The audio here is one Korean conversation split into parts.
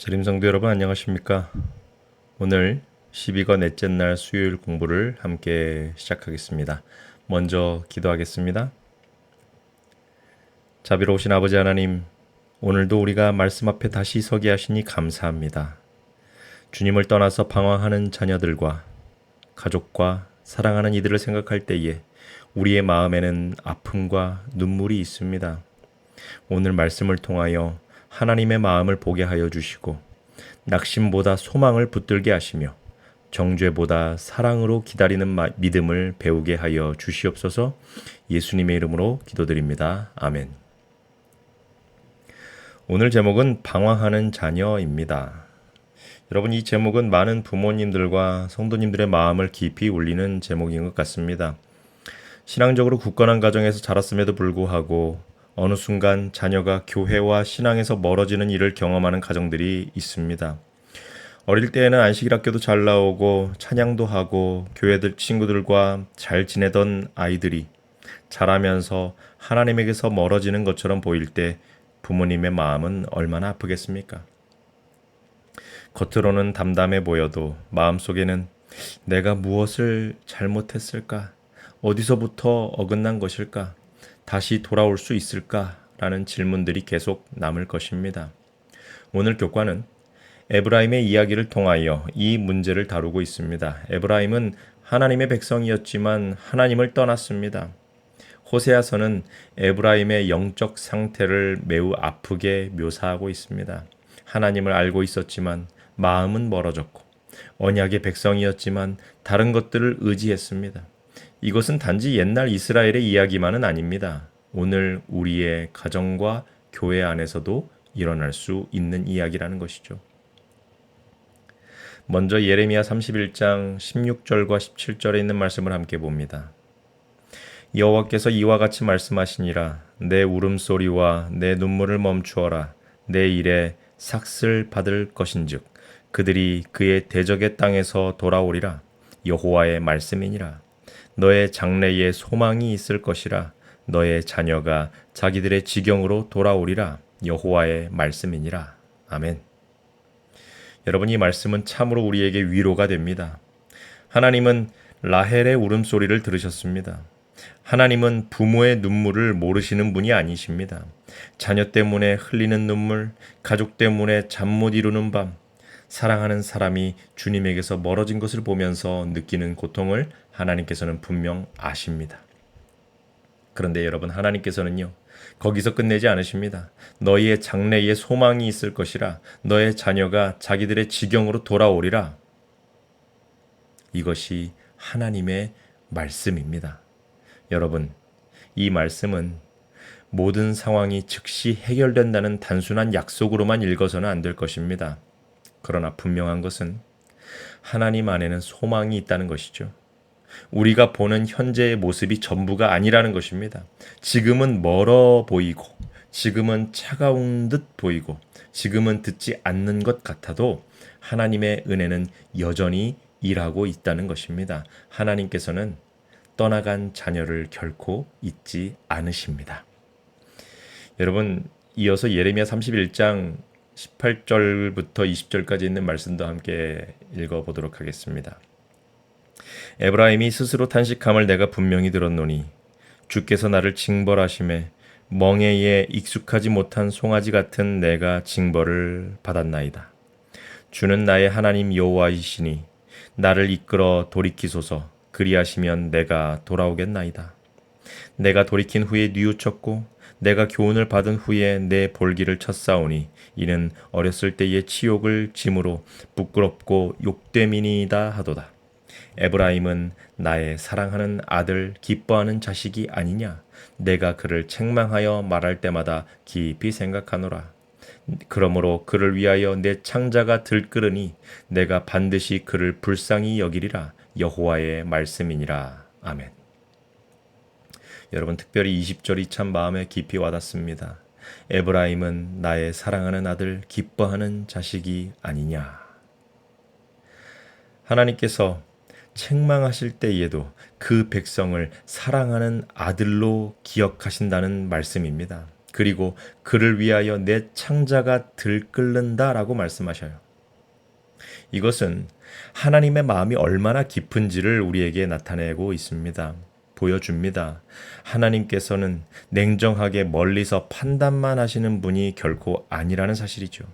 재림성도 여러분 안녕하십니까? 오늘 12권 넷째 날 수요일 공부를 함께 시작하겠습니다. 먼저 기도하겠습니다. 자비로우신 아버지 하나님, 오늘도 우리가 말씀 앞에 다시 서게 하시니 감사합니다. 주님을 떠나서 방황하는 자녀들과 가족과 사랑하는 이들을 생각할 때에 우리의 마음에는 아픔과 눈물이 있습니다. 오늘 말씀을 통하여 하나님의 마음을 보게 하여 주시고 낙심보다 소망을 붙들게 하시며 정죄보다 사랑으로 기다리는 믿음을 배우게 하여 주시옵소서. 예수님의 이름으로 기도드립니다. 아멘. 오늘 제목은 방황하는 자녀입니다. 여러분, 이 제목은 많은 부모님들과 성도님들의 마음을 깊이 울리는 제목인 것 같습니다. 신앙적으로 굳건한 가정에서 자랐음에도 불구하고 어느 순간 자녀가 교회와 신앙에서 멀어지는 일을 경험하는 가정들이 있습니다. 어릴 때에는 안식일학교도 잘 나오고 찬양도 하고 교회들 친구들과 잘 지내던 아이들이 자라면서 하나님에게서 멀어지는 것처럼 보일 때 부모님의 마음은 얼마나 아프겠습니까? 겉으로는 담담해 보여도 마음속에는 내가 무엇을 잘못했을까? 어디서부터 어긋난 것일까? 다시 돌아올 수 있을까라는 질문들이 계속 남을 것입니다. 오늘 교과는 에브라임의 이야기를 통하여 이 문제를 다루고 있습니다. 에브라임은 하나님의 백성이었지만 하나님을 떠났습니다. 호세아서는 에브라임의 영적 상태를 매우 아프게 묘사하고 있습니다. 하나님을 알고 있었지만 마음은 멀어졌고 언약의 백성이었지만 다른 것들을 의지했습니다. 이것은 단지 옛날 이스라엘의 이야기만은 아닙니다. 오늘 우리의 가정과 교회 안에서도 일어날 수 있는 이야기라는 것이죠. 먼저 예레미야 31장 16절과 17절에 있는 말씀을 함께 봅니다. 여호와께서 이와 같이 말씀하시니라. 내 울음소리와 내 눈물을 멈추어라. 내 일에 삭슬 받을 것인즉 그들이 그의 대적의 땅에서 돌아오리라. 여호와의 말씀이니라. 너의 장래에 소망이 있을 것이라. 너의 자녀가 자기들의 지경으로 돌아오리라. 여호와의 말씀이니라. 아멘. 여러분, 이 말씀은 참으로 우리에게 위로가 됩니다. 하나님은 라헬의 울음소리를 들으셨습니다. 하나님은 부모의 눈물을 모르시는 분이 아니십니다. 자녀 때문에 흘리는 눈물, 가족 때문에 잠 못 이루는 밤, 사랑하는 사람이 주님에게서 멀어진 것을 보면서 느끼는 고통을 하나님께서는 분명 아십니다. 그런데 여러분, 하나님께서는요, 거기서 끝내지 않으십니다. 너희의 장래에 소망이 있을 것이라. 너의 자녀가 자기들의 지경으로 돌아오리라. 이것이 하나님의 말씀입니다. 여러분, 이 말씀은 모든 상황이 즉시 해결된다는 단순한 약속으로만 읽어서는 안 될 것입니다. 그러나 분명한 것은 하나님 안에는 소망이 있다는 것이죠. 우리가 보는 현재의 모습이 전부가 아니라는 것입니다. 지금은 멀어 보이고, 지금은 차가운 듯 보이고, 지금은 듣지 않는 것 같아도 하나님의 은혜는 여전히 일하고 있다는 것입니다. 하나님께서는 떠나간 자녀를 결코 잊지 않으십니다. 여러분, 이어서 예레미야 31장 18절부터 20절까지 있는 말씀도 함께 읽어보도록 하겠습니다. 에브라임이 스스로 탄식함을 내가 분명히 들었노니 주께서 나를 징벌하심에 멍에에 익숙하지 못한 송아지 같은 내가 징벌을 받았나이다. 주는 나의 하나님 여호와이시니 나를 이끌어 돌이키소서. 그리하시면 내가 돌아오겠나이다. 내가 돌이킨 후에 뉘우쳤고 내가 교훈을 받은 후에 내 볼기를 쳤사오니 이는 어렸을 때의 치욕을 짐으로 부끄럽고 욕됨이니이다 하도다. 에브라임은 나의 사랑하는 아들 기뻐하는 자식이 아니냐. 내가 그를 책망하여 말할 때마다 깊이 생각하노라. 그러므로 그를 위하여 내 창자가 들끓으니 내가 반드시 그를 불쌍히 여기리라. 여호와의 말씀이니라. 아멘. 여러분, 특별히 20절이 참 마음에 깊이 와닿습니다. 에브라임은 나의 사랑하는 아들 기뻐하는 자식이 아니냐. 하나님께서 책망하실 때에도 그 백성을 사랑하는 아들로 기억하신다는 말씀입니다. 그리고 그를 위하여 내 창자가 들끓는다라고 말씀하셔요. 이것은 하나님의 마음이 얼마나 깊은지를 우리에게 나타내고 있습니다. 보여줍니다. 하나님께서는 냉정하게 멀리서 판단만 하시는 분이 결코 아니라는 사실이죠.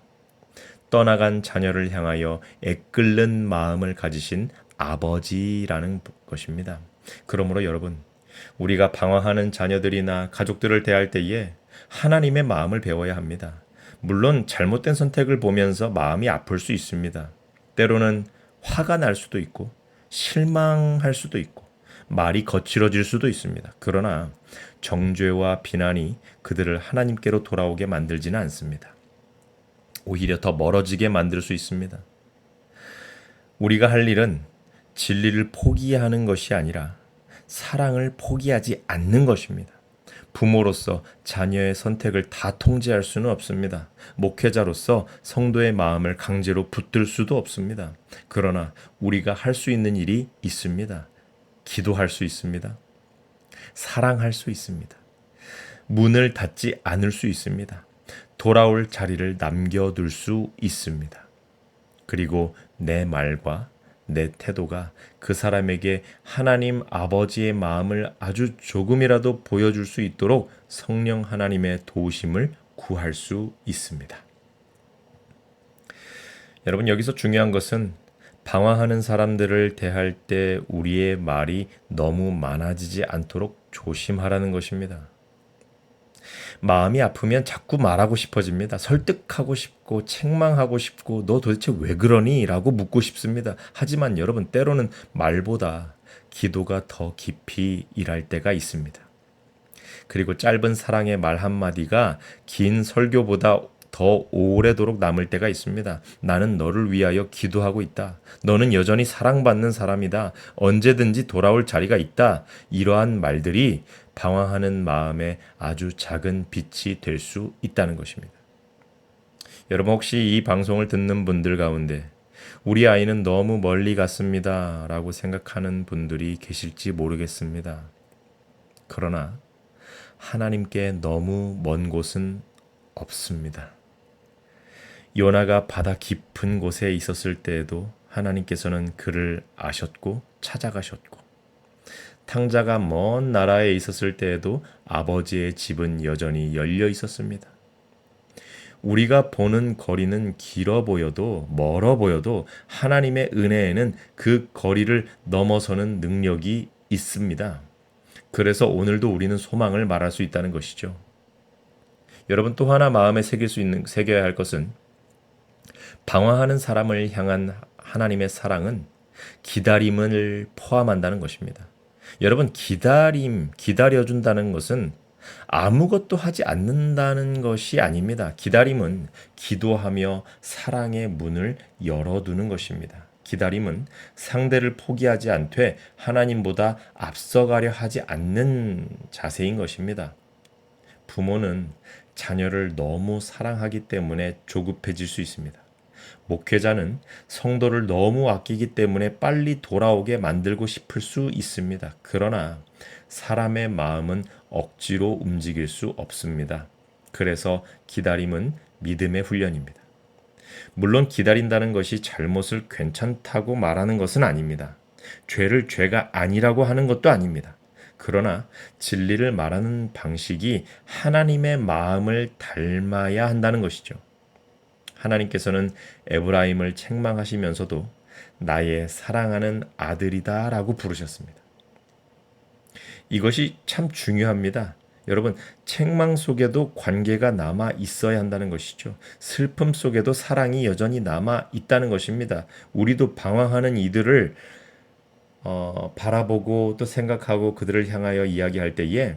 떠나간 자녀를 향하여 애끓는 마음을 가지신 아버지라는 것입니다. 그러므로 여러분, 우리가 방황하는 자녀들이나 가족들을 대할 때에 하나님의 마음을 배워야 합니다. 물론 잘못된 선택을 보면서 마음이 아플 수 있습니다. 때로는 화가 날 수도 있고 실망할 수도 있고 말이 거칠어질 수도 있습니다. 그러나 정죄와 비난이 그들을 하나님께로 돌아오게 만들지는 않습니다. 오히려 더 멀어지게 만들 수 있습니다. 우리가 할 일은 진리를 포기하는 것이 아니라 사랑을 포기하지 않는 것입니다. 부모로서 자녀의 선택을 다 통제할 수는 없습니다. 목회자로서 성도의 마음을 강제로 붙들 수도 없습니다. 그러나 우리가 할 수 있는 일이 있습니다. 기도할 수 있습니다. 사랑할 수 있습니다. 문을 닫지 않을 수 있습니다. 돌아올 자리를 남겨둘 수 있습니다. 그리고 내 말과 내 태도가 그 사람에게 하나님 아버지의 마음을 아주 조금이라도 보여줄 수 있도록 성령 하나님의 도우심을 구할 수 있습니다. 여러분, 여기서 중요한 것은 방황하는 사람들을 대할 때 우리의 말이 너무 많아지지 않도록 조심하라는 것입니다. 마음이 아프면 자꾸 말하고 싶어집니다. 설득하고 싶고 책망하고 싶고 너 도대체 왜 그러니? 라고 묻고 싶습니다. 하지만 여러분, 때로는 말보다 기도가 더 깊이 일할 때가 있습니다. 그리고 짧은 사랑의 말 한마디가 긴 설교보다 더 오래도록 남을 때가 있습니다. 나는 너를 위하여 기도하고 있다. 너는 여전히 사랑받는 사람이다. 언제든지 돌아올 자리가 있다. 이러한 말들이 방황하는 마음에 아주 작은 빛이 될 수 있다는 것입니다. 여러분, 혹시 이 방송을 듣는 분들 가운데 우리 아이는 너무 멀리 갔습니다 라고 생각하는 분들이 계실지 모르겠습니다. 그러나 하나님께 너무 먼 곳은 없습니다. 요나가 바다 깊은 곳에 있었을 때에도 하나님께서는 그를 아셨고 찾아가셨고, 탕자가 먼 나라에 있었을 때에도 아버지의 집은 여전히 열려 있었습니다. 우리가 보는 거리는 길어 보여도 멀어 보여도 하나님의 은혜에는 그 거리를 넘어서는 능력이 있습니다. 그래서 오늘도 우리는 소망을 말할 수 있다는 것이죠. 여러분, 또 하나 마음에 새겨야 할 것은 방황하는 사람을 향한 하나님의 사랑은 기다림을 포함한다는 것입니다. 여러분, 기다려준다는 것은 아무것도 하지 않는다는 것이 아닙니다. 기다림은 기도하며 사랑의 문을 열어두는 것입니다. 기다림은 상대를 포기하지 않되 하나님보다 앞서가려 하지 않는 자세인 것입니다. 부모는 자녀를 너무 사랑하기 때문에 조급해질 수 있습니다. 목회자는 성도를 너무 아끼기 때문에 빨리 돌아오게 만들고 싶을 수 있습니다. 그러나 사람의 마음은 억지로 움직일 수 없습니다. 그래서 기다림은 믿음의 훈련입니다. 물론 기다린다는 것이 잘못을 괜찮다고 말하는 것은 아닙니다. 죄를 죄가 아니라고 하는 것도 아닙니다. 그러나 진리를 말하는 방식이 하나님의 마음을 닮아야 한다는 것이죠. 하나님께서는 에브라임을 책망하시면서도 나의 사랑하는 아들이다 라고 부르셨습니다. 이것이 참 중요합니다. 여러분, 책망 속에도 관계가 남아 있어야 한다는 것이죠. 슬픔 속에도 사랑이 여전히 남아 있다는 것입니다. 우리도 방황하는 이들을 바라보고 또 생각하고 그들을 향하여 이야기할 때에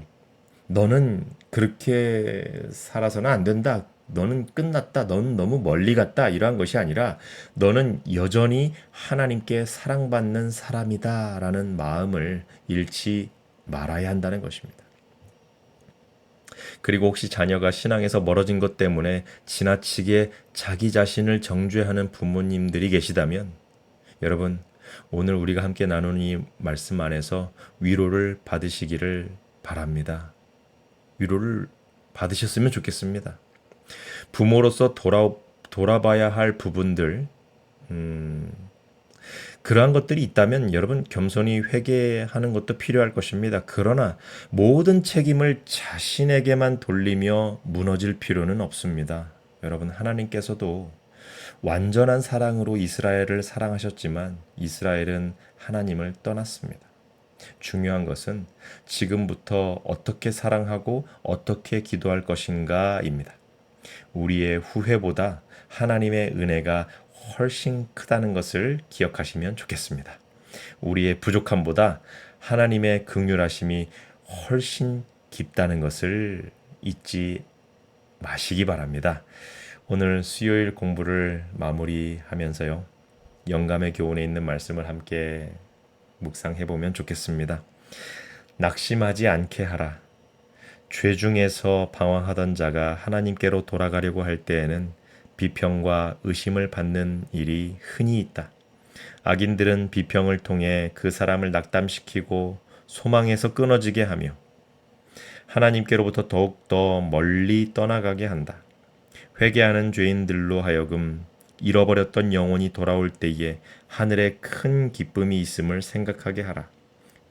너는 그렇게 살아서는 안 된다. 너는 끝났다. 너는 너무 멀리 갔다. 이러한 것이 아니라 너는 여전히 하나님께 사랑받는 사람이다 라는 마음을 잃지 말아야 한다는 것입니다. 그리고 혹시 자녀가 신앙에서 멀어진 것 때문에 지나치게 자기 자신을 정죄하는 부모님들이 계시다면 여러분, 오늘 우리가 함께 나눈 이 말씀 안에서 위로를 받으시기를 바랍니다. 위로를 받으셨으면 좋겠습니다. 부모로서 돌아봐야 할 부분들, 그러한 것들이 있다면 여러분 겸손히 회개하는 것도 필요할 것입니다. 그러나 모든 책임을 자신에게만 돌리며 무너질 필요는 없습니다. 여러분, 하나님께서도 완전한 사랑으로 이스라엘을 사랑하셨지만 이스라엘은 하나님을 떠났습니다. 중요한 것은 지금부터 어떻게 사랑하고 어떻게 기도할 것인가입니다. 우리의 후회보다 하나님의 은혜가 훨씬 크다는 것을 기억하시면 좋겠습니다. 우리의 부족함보다 하나님의 긍휼하심이 훨씬 깊다는 것을 잊지 마시기 바랍니다. 오늘 수요일 공부를 마무리하면서요. 영감의 교훈에 있는 말씀을 함께 묵상해 보면 좋겠습니다. 낙심하지 않게 하라. 죄 중에서 방황하던 자가 하나님께로 돌아가려고 할 때에는 비평과 의심을 받는 일이 흔히 있다. 악인들은 비평을 통해 그 사람을 낙담시키고 소망에서 끊어지게 하며 하나님께로부터 더욱더 멀리 떠나가게 한다. 회개하는 죄인들로 하여금 잃어버렸던 영혼이 돌아올 때에 하늘에 큰 기쁨이 있음을 생각하게 하라.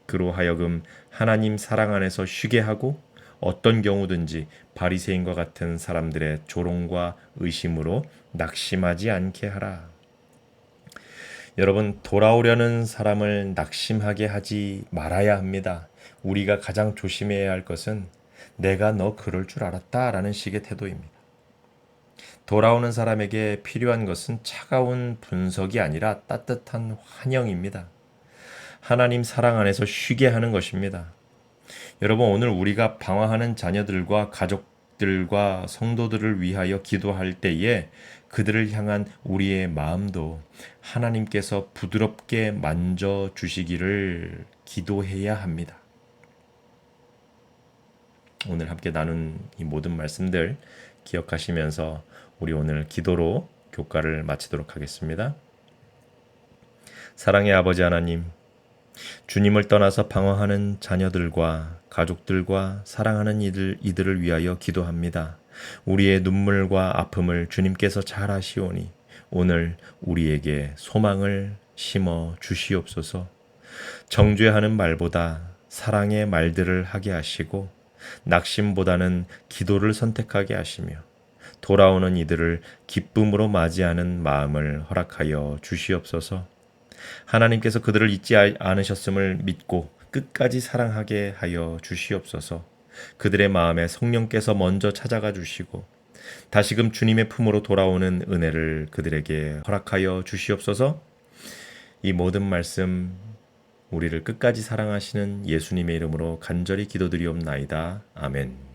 그로 하여금 하나님 사랑 안에서 쉬게 하고 어떤 경우든지 바리새인과 같은 사람들의 조롱과 의심으로 낙심하지 않게 하라. 여러분, 돌아오려는 사람을 낙심하게 하지 말아야 합니다. 우리가 가장 조심해야 할 것은 내가 너 그럴 줄 알았다라는 식의 태도입니다. 돌아오는 사람에게 필요한 것은 차가운 분석이 아니라 따뜻한 환영입니다. 하나님 사랑 안에서 쉬게 하는 것입니다. 여러분, 오늘 우리가 방황하는 자녀들과 가족들과 성도들을 위하여 기도할 때에 그들을 향한 우리의 마음도 하나님께서 부드럽게 만져주시기를 기도해야 합니다. 오늘 함께 나눈 이 모든 말씀들 기억하시면서 우리 오늘 기도로 교과를 마치도록 하겠습니다. 사랑의 아버지 하나님, 주님을 떠나서 방황하는 자녀들과 가족들과 사랑하는 이들을 위하여 기도합니다. 우리의 눈물과 아픔을 주님께서 잘 아시오니 오늘 우리에게 소망을 심어 주시옵소서. 정죄하는 말보다 사랑의 말들을 하게 하시고 낙심보다는 기도를 선택하게 하시며 돌아오는 이들을 기쁨으로 맞이하는 마음을 허락하여 주시옵소서. 하나님께서 그들을 잊지 않으셨음을 믿고 끝까지 사랑하게 하여 주시옵소서. 그들의 마음에 성령께서 먼저 찾아가 주시고 다시금 주님의 품으로 돌아오는 은혜를 그들에게 허락하여 주시옵소서. 이 모든 말씀 우리를 끝까지 사랑하시는 예수님의 이름으로 간절히 기도드리옵나이다. 아멘.